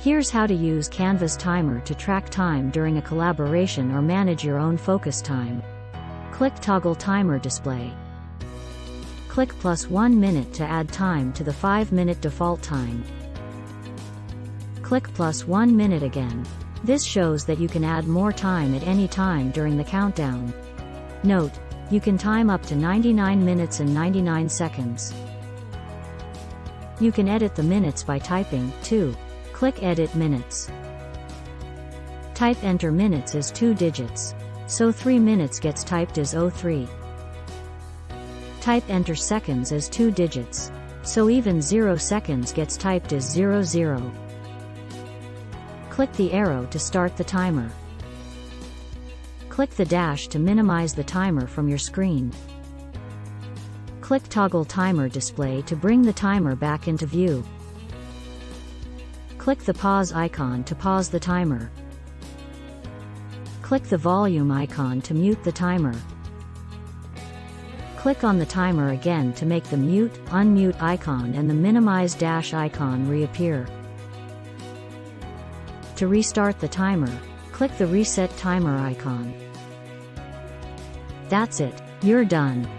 Here's how to use Canva's timer to track time during a collaboration or manage your own focus time. Click Toggle Timer Display. Click +1 minute to add time to the 5-minute default time. Click +1 minute again. This shows that you can add more time at any time during the countdown. Note, you can time up to 99 minutes and 99 seconds. You can edit the minutes by typing, too. Click Edit Minutes. Type Enter Minutes as 2 digits. So 3 minutes gets typed as 03. Type Enter Seconds as 2 digits. So even 0 seconds gets typed as 00. Click the arrow to start the timer. Click the dash to minimize the timer from your screen. Click Toggle Timer Display to bring the timer back into view. Click the pause icon to pause the timer. Click the volume icon to mute the timer. Click on the timer again to make the mute, unmute icon and the minimize dash icon reappear. To restart the timer, click the reset timer icon. That's it, you're done.